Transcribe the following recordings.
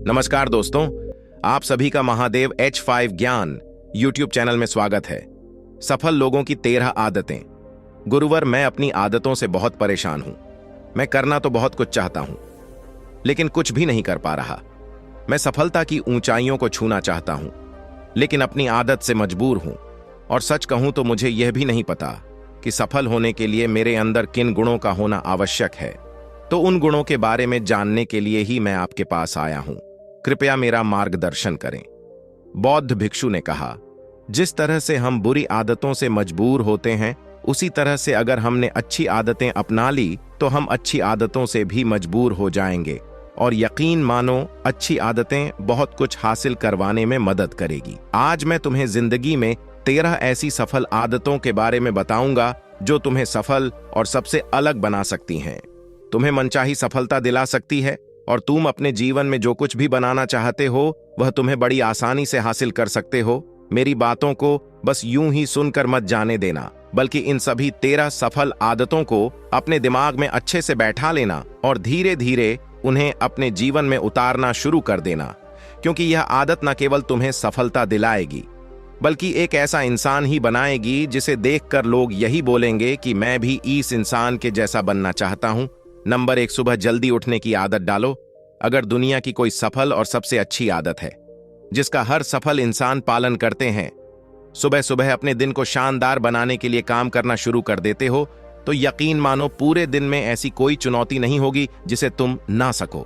नमस्कार दोस्तों, आप सभी का महादेव H5 ज्ञान यूट्यूब चैनल में स्वागत है। सफल लोगों की 13 आदतें। गुरुवर, मैं अपनी आदतों से बहुत परेशान हूं। मैं करना तो बहुत कुछ चाहता हूं, लेकिन कुछ भी नहीं कर पा रहा। मैं सफलता की ऊंचाइयों को छूना चाहता हूं, लेकिन अपनी आदत से मजबूर हूं। और सच कहूं तो मुझे यह भी नहीं पता कि सफल होने के लिए मेरे अंदर किन गुणों का होना आवश्यक है। तो उन गुणों के बारे में जानने के लिए ही मैं आपके पास आया हूं। कृपया मेरा मार्गदर्शन करें। बौद्ध भिक्षु ने कहा, जिस तरह से हम बुरी आदतों से मजबूर होते हैं, उसी तरह से अगर हमने अच्छी आदतें अपना ली तो हम अच्छी आदतों से भी मजबूर हो जाएंगे। और यकीन मानो, अच्छी आदतें बहुत कुछ हासिल करवाने में मदद करेगी। आज मैं तुम्हें जिंदगी में 13 ऐसी सफल आदतों के बारे में बताऊंगा जो तुम्हें सफल और सबसे अलग बना सकती हैं, तुम्हें मनचाही सफलता दिला सकती है, और तुम अपने जीवन में जो कुछ भी बनाना चाहते हो वह तुम्हें बड़ी आसानी से हासिल कर सकते हो। मेरी बातों को बस यूं ही सुनकर मत जाने देना, बल्कि इन सभी 13 सफल आदतों को अपने दिमाग में अच्छे से बैठा लेना और धीरे धीरे उन्हें अपने जीवन में उतारना शुरू कर देना। क्योंकि यह आदत न केवल तुम्हें सफलता दिलाएगी, बल्कि एक ऐसा इंसान ही बनाएगी जिसे देखकर लोग यही बोलेंगे कि मैं भी इस इंसान के जैसा बनना चाहता हूं। नंबर 1, सुबह जल्दी उठने की आदत डालो। अगर दुनिया की कोई सफल और सबसे अच्छी आदत है जिसका हर सफल इंसान पालन करते हैं, सुबह सुबह अपने दिन को शानदार बनाने के लिए काम करना शुरू कर देते हो, तो यकीन मानो पूरे दिन में ऐसी कोई चुनौती नहीं होगी जिसे तुम ना सको।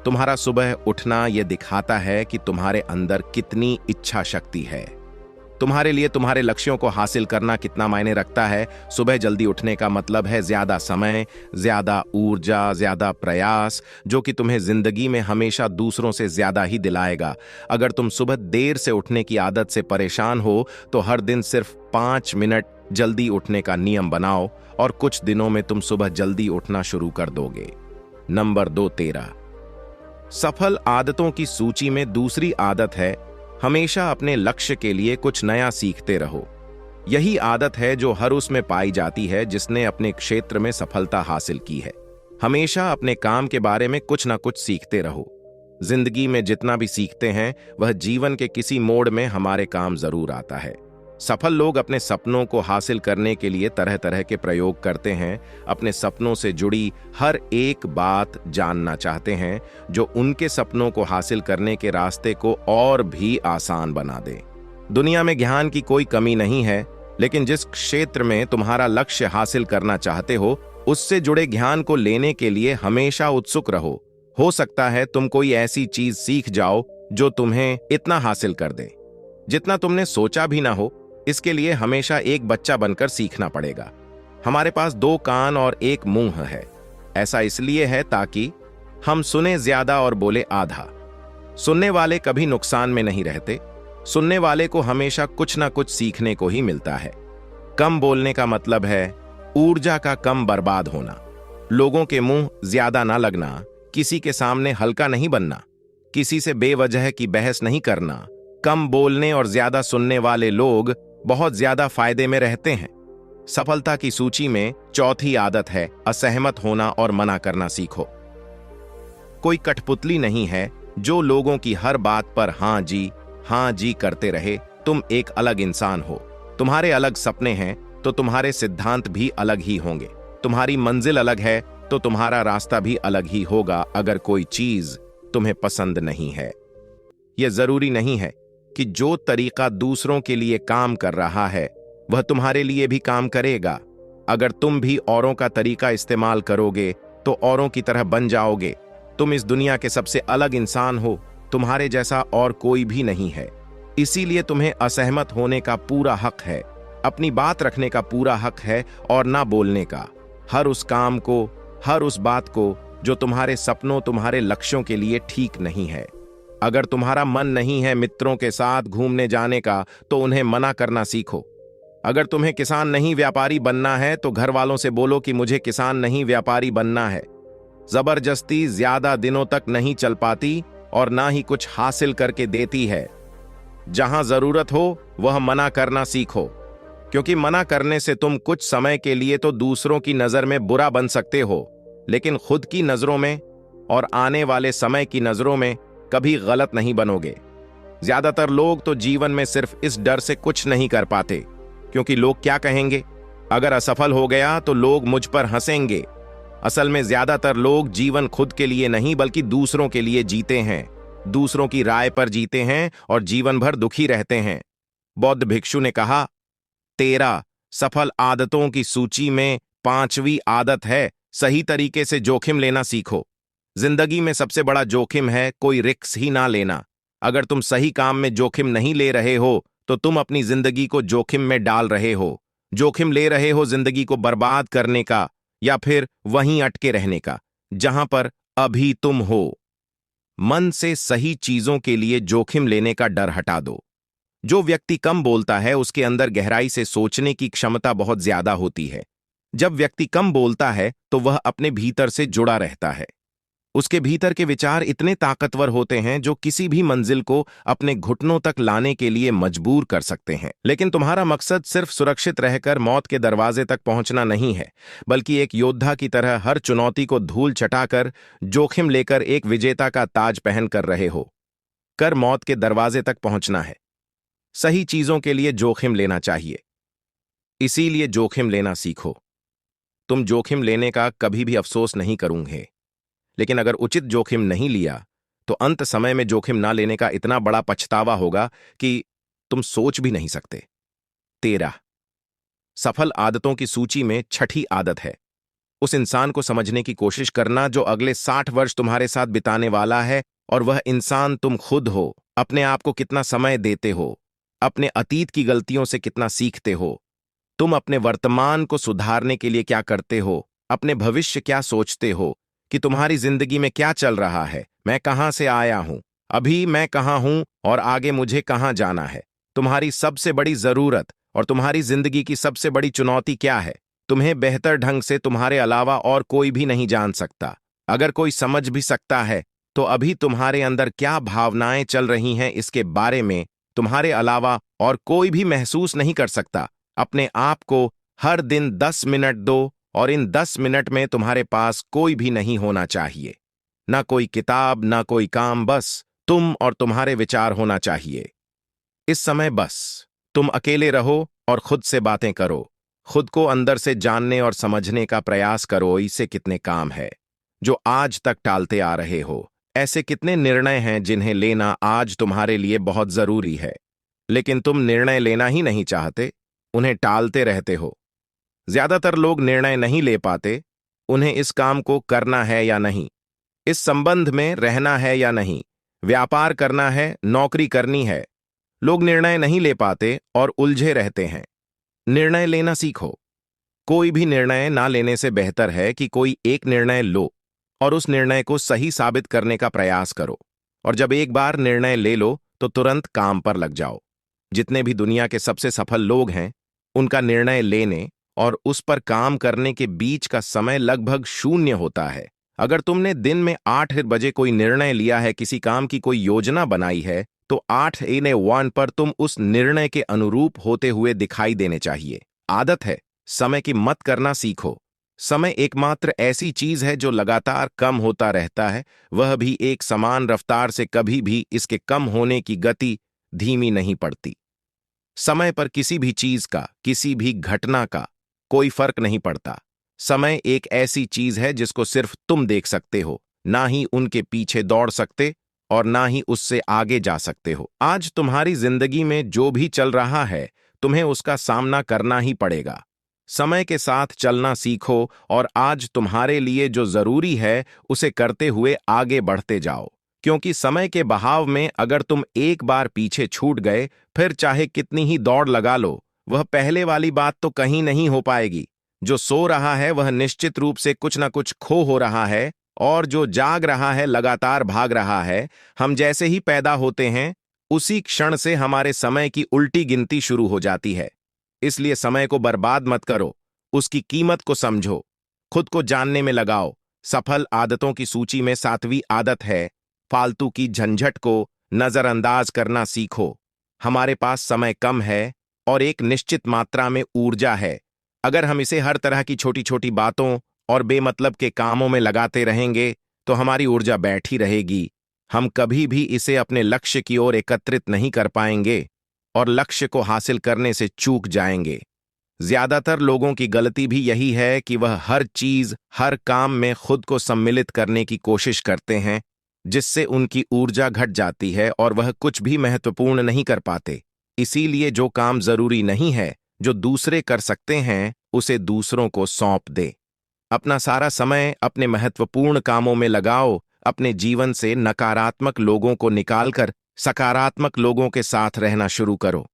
तुम्हारा सुबह उठना यह दिखाता है कि तुम्हारे अंदर कितनी इच्छा शक्ति है। तुम्हारे लिए तुम्हारे लक्ष्यों को हासिल करना कितना मायने रखता है। सुबह जल्दी उठने का मतलब है ज्यादा समय, ज्यादा ऊर्जा, ज्यादा प्रयास, जो कि तुम्हें जिंदगी में हमेशा दूसरों से ज्यादा ही दिलाएगा। अगर तुम सुबह देर से उठने की आदत से परेशान हो तो हर दिन सिर्फ 5 मिनट जल्दी उठने का नियम बनाओ और कुछ दिनों में तुम सुबह जल्दी उठना शुरू कर दोगे। नंबर 2, 13 सफल आदतों की सूची में दूसरी आदत है, हमेशा अपने लक्ष्य के लिए कुछ नया सीखते रहो। यही आदत है जो हर उसमें पाई जाती है जिसने अपने क्षेत्र में सफलता हासिल की है। हमेशा अपने काम के बारे में कुछ ना कुछ सीखते रहो। जिंदगी में जितना भी सीखते हैं वह जीवन के किसी मोड़ में हमारे काम जरूर आता है। सफल लोग अपने सपनों को हासिल करने के लिए तरह तरह के प्रयोग करते हैं। अपने सपनों से जुड़ी हर एक बात जानना चाहते हैं जो उनके सपनों को हासिल करने के रास्ते को और भी आसान बना दे। दुनिया में ज्ञान की कोई कमी नहीं है, लेकिन जिस क्षेत्र में तुम्हारा लक्ष्य हासिल करना चाहते हो उससे जुड़े ज्ञान को लेने के लिए हमेशा उत्सुक रहो। हो सकता है तुम कोई ऐसी चीज सीख जाओ जो तुम्हें इतना हासिल कर दे जितना तुमने सोचा भी ना हो। इसके लिए हमेशा एक बच्चा बनकर सीखना पड़ेगा। हमारे पास 2 कान और 1 मुंह है। ऐसा इसलिए है ताकि हम सुने ज्यादा और बोले आधा। सुनने वाले कभी नुकसान में नहीं रहते। सुनने वाले को हमेशा कुछ ना कुछ सीखने को ही मिलता है। कम बोलने का मतलब है ऊर्जा का कम बर्बाद होना। लोगों के मुंह ज्यादा ना लगना, किसी के सामने हल्का नहीं बनना, किसी से बेवजह की बहस नहीं करना। कम बोलने और ज्यादा सुनने वाले लोग बहुत ज्यादा फायदे में रहते हैं। सफलता की सूची में चौथी आदत है असहमत होना और मना करना सीखो। कोई कठपुतली नहीं है जो लोगों की हर बात पर हाँ जी करते रहे। तुम एक अलग इंसान हो। तुम्हारे अलग सपने हैं तो तुम्हारे सिद्धांत भी अलग ही होंगे। तुम्हारी मंजिल अलग है तो तुम्हारा रास्ता भी अलग ही होगा। अगर कोई चीज तुम्हें पसंद नहीं है, यह जरूरी नहीं है कि जो तरीका दूसरों के लिए काम कर रहा है वह तुम्हारे लिए भी काम करेगा। अगर तुम भी औरों का तरीका इस्तेमाल करोगे तो औरों की तरह बन जाओगे। तुम इस दुनिया के सबसे अलग इंसान हो। तुम्हारे जैसा और कोई भी नहीं है। इसीलिए तुम्हें असहमत होने का पूरा हक है, अपनी बात रखने का पूरा हक है और ना बोलने का। हर उस काम को, हर उस बात को जो तुम्हारे सपनों, तुम्हारे लक्ष्यों के लिए ठीक नहीं है। अगर तुम्हारा मन नहीं है मित्रों के साथ घूमने जाने का तो उन्हें मना करना सीखो। अगर तुम्हें किसान नहीं व्यापारी बनना है तो घर वालों से बोलो कि मुझे किसान नहीं व्यापारी बनना है। जबरदस्ती ज्यादा दिनों तक नहीं चल पाती और ना ही कुछ हासिल करके देती है। जहां जरूरत हो वह मना करना सीखो, क्योंकि मना करने से तुम कुछ समय के लिए तो दूसरों की नजर में बुरा बन सकते हो, लेकिन खुद की नजरों में और आने वाले समय की नजरों में कभी गलत नहीं बनोगे। ज्यादातर लोग तो जीवन में सिर्फ इस डर से कुछ नहीं कर पाते क्योंकि लोग क्या कहेंगे। अगर असफल हो गया तो लोग मुझ पर हंसेंगे। असल में ज्यादातर लोग जीवन खुद के लिए नहीं बल्कि दूसरों के लिए जीते हैं, दूसरों की राय पर जीते हैं और जीवन भर दुखी रहते हैं। बौद्ध भिक्षु ने कहा, 13 सफल आदतों की सूची में 5वीं आदत है, सही तरीके से जोखिम लेना सीखो। जिंदगी में सबसे बड़ा जोखिम है कोई रिस्क ही ना लेना। अगर तुम सही काम में जोखिम नहीं ले रहे हो तो तुम अपनी जिंदगी को जोखिम में डाल रहे हो। जोखिम ले रहे हो जिंदगी को बर्बाद करने का या फिर वहीं अटके रहने का जहां पर अभी तुम हो। मन से सही चीजों के लिए जोखिम लेने का डर हटा दो। जो व्यक्ति कम बोलता है उसके अंदर गहराई से सोचने की क्षमता बहुत ज्यादा होती है। जब व्यक्ति कम बोलता है तो वह अपने भीतर से जुड़ा रहता है। उसके भीतर के विचार इतने ताकतवर होते हैं जो किसी भी मंजिल को अपने घुटनों तक लाने के लिए मजबूर कर सकते हैं। लेकिन तुम्हारा मकसद सिर्फ सुरक्षित रहकर मौत के दरवाजे तक पहुंचना नहीं है, बल्कि एक योद्धा की तरह हर चुनौती को धूल चटाकर जोखिम लेकर एक विजेता का ताज पहन कर रहे हो। कर मौत के दरवाजे तक पहुंचना है। सही चीजों के लिए जोखिम लेना चाहिए, इसीलिए जोखिम लेना सीखो। तुम जोखिम लेने का कभी भी अफसोस नहीं करूंगे, लेकिन अगर उचित जोखिम नहीं लिया तो अंत समय में जोखिम ना लेने का इतना बड़ा पछतावा होगा कि तुम सोच भी नहीं सकते। 13 सफल आदतों की सूची में 6ठी आदत है, उस इंसान को समझने की कोशिश करना जो अगले 60 वर्ष तुम्हारे साथ बिताने वाला है, और वह इंसान तुम खुद हो। अपने आप को कितना समय देते हो, अपने अतीत की गलतियों से कितना सीखते हो, तुम अपने वर्तमान को सुधारने के लिए क्या करते हो, अपने भविष्य क्या सोचते हो कि तुम्हारी जिंदगी में क्या चल रहा है, मैं कहां से आया हूं, अभी मैं कहां हूं और आगे मुझे कहां जाना है। तुम्हारी सबसे बड़ी जरूरत और तुम्हारी जिंदगी की सबसे बड़ी चुनौती क्या है, तुम्हें बेहतर ढंग से तुम्हारे अलावा और कोई भी नहीं जान सकता। अगर कोई समझ भी सकता है तो अभी तुम्हारे अंदर क्या भावनाएं चल रही हैं इसके बारे में तुम्हारे अलावा और कोई भी महसूस नहीं कर सकता। अपने आप को हर दिन 10 मिनट दो और इन 10 मिनट में तुम्हारे पास कोई भी नहीं होना चाहिए, ना कोई किताब, ना कोई काम, बस तुम और तुम्हारे विचार होना चाहिए। इस समय बस तुम अकेले रहो और खुद से बातें करो, खुद को अंदर से जानने और समझने का प्रयास करो। इससे कितने काम है जो आज तक टालते आ रहे हो, ऐसे कितने निर्णय हैं जिन्हें लेना आज तुम्हारे लिए बहुत जरूरी है, लेकिन तुम निर्णय लेना ही नहीं चाहते, उन्हें टालते रहते हो। ज्यादातर लोग निर्णय नहीं ले पाते, उन्हें इस काम को करना है या नहीं, इस संबंध में रहना है या नहीं, व्यापार करना है, नौकरी करनी है। लोग निर्णय नहीं ले पाते और उलझे रहते हैं। निर्णय लेना सीखो। कोई भी निर्णय ना लेने से बेहतर है कि कोई एक निर्णय लो और उस निर्णय को सही साबित करने का प्रयास करो। और जब एक बार निर्णय ले लो तो तुरंत काम पर लग जाओ। जितने भी दुनिया के सबसे सफल लोग हैं, उनका निर्णय लेने और उस पर काम करने के बीच का समय लगभग 0 होता है। अगर तुमने दिन में 8 बजे कोई निर्णय लिया है, किसी काम की कोई योजना बनाई है, तो 8 पर तुम उस निर्णय के अनुरूप होते हुए दिखाई देने चाहिए। आदत है, समय की मत करना सीखो। समय एकमात्र ऐसी चीज है जो लगातार कम होता रहता है, वह भी एक समान रफ्तार से। कभी भी इसके कम होने की गति धीमी नहीं पड़ती। समय पर किसी भी चीज का, किसी भी घटना का कोई फर्क नहीं पड़ता। समय एक ऐसी चीज है जिसको सिर्फ तुम देख सकते हो, ना ही उनके पीछे दौड़ सकते और ना ही उससे आगे जा सकते हो। आज तुम्हारी जिंदगी में जो भी चल रहा है, तुम्हें उसका सामना करना ही पड़ेगा। समय के साथ चलना सीखो और आज तुम्हारे लिए जो जरूरी है उसे करते हुए आगे बढ़ते जाओ, क्योंकि समय के बहाव में अगर तुम एक बार पीछे छूट गए, फिर चाहे कितनी ही दौड़ लगा लो, वह पहले वाली बात तो कहीं नहीं हो पाएगी। जो सो रहा है वह निश्चित रूप से कुछ ना कुछ खो हो रहा है, और जो जाग रहा है लगातार भाग रहा है। हम जैसे ही पैदा होते हैं, उसी क्षण से हमारे समय की उल्टी गिनती शुरू हो जाती है। इसलिए समय को बर्बाद मत करो, उसकी कीमत को समझो, खुद को जानने में लगाओ। सफल आदतों की सूची में 7वीं आदत है, फालतू की झंझट को नजरअंदाज करना सीखो। हमारे पास समय कम है और एक निश्चित मात्रा में ऊर्जा है। अगर हम इसे हर तरह की छोटी छोटी बातों और बेमतलब के कामों में लगाते रहेंगे तो हमारी ऊर्जा बैठी रहेगी, हम कभी भी इसे अपने लक्ष्य की ओर एकत्रित नहीं कर पाएंगे और लक्ष्य को हासिल करने से चूक जाएंगे। ज्यादातर लोगों की गलती भी यही है कि वह हर चीज, हर काम में खुद को सम्मिलित करने की कोशिश करते हैं, जिससे उनकी ऊर्जा घट जाती है और वह कुछ भी महत्वपूर्ण नहीं कर पाते। इसीलिए जो काम जरूरी नहीं है, जो दूसरे कर सकते हैं, उसे दूसरों को सौंप दे। अपना सारा समय अपने महत्वपूर्ण कामों में लगाओ। अपने जीवन से नकारात्मक लोगों को निकालकर सकारात्मक लोगों के साथ रहना शुरू करो।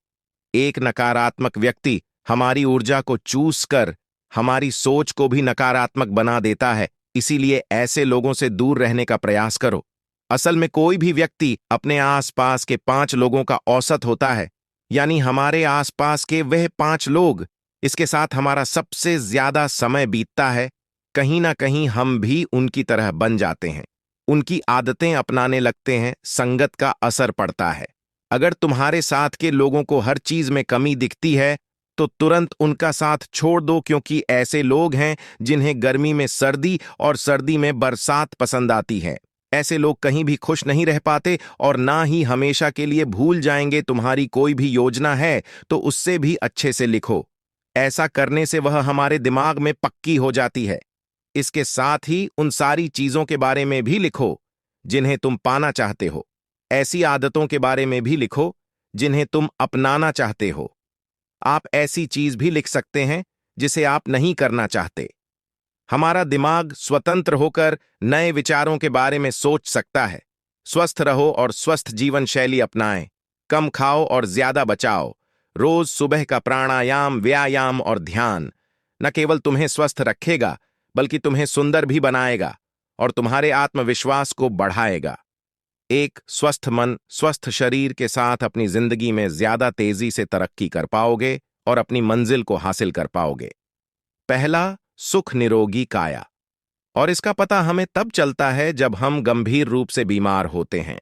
एक नकारात्मक व्यक्ति हमारी ऊर्जा को चूस कर हमारी सोच को भी नकारात्मक बना देता है, इसीलिए ऐसे लोगों से दूर रहने का प्रयास करो। असल में कोई भी व्यक्ति अपने आसपास के 5 लोगों का औसत होता है, यानी हमारे आसपास के वह 5 लोग, इसके साथ हमारा सबसे ज्यादा समय बीतता है। कहीं ना कहीं हम भी उनकी तरह बन जाते हैं, उनकी आदतें अपनाने लगते हैं, संगत का असर पड़ता है। अगर तुम्हारे साथ के लोगों को हर चीज में कमी दिखती है तो तुरंत उनका साथ छोड़ दो, क्योंकि ऐसे लोग हैं जिन्हें गर्मी में सर्दी और सर्दी में बरसात पसंद आती है। ऐसे लोग कहीं भी खुश नहीं रह पाते और ना ही हमेशा के लिए भूल जाएंगे। तुम्हारी कोई भी योजना है तो उससे भी अच्छे से लिखो। ऐसा करने से वह हमारे दिमाग में पक्की हो जाती है। इसके साथ ही उन सारी चीजों के बारे में भी लिखो जिन्हें तुम पाना चाहते हो। ऐसी आदतों के बारे में भी लिखो जिन्हें तुम अपनाना चाहते हो। आप ऐसी चीज भी लिख सकते हैं जिसे आप नहीं करना चाहते। हमारा दिमाग स्वतंत्र होकर नए विचारों के बारे में सोच सकता है। स्वस्थ रहो और स्वस्थ जीवन शैली अपनाएं। कम खाओ और ज्यादा बचाओ। रोज सुबह का प्राणायाम, व्यायाम और ध्यान न केवल तुम्हें स्वस्थ रखेगा, बल्कि तुम्हें सुंदर भी बनाएगा और तुम्हारे आत्मविश्वास को बढ़ाएगा। एक स्वस्थ मन, स्वस्थ शरीर के साथ अपनी जिंदगी में ज्यादा तेजी से तरक्की कर पाओगे और अपनी मंजिल को हासिल कर पाओगे। पहला, सुख निरोगी काया। और इसका पता हमें तब चलता है जब हम गंभीर रूप से बीमार होते हैं।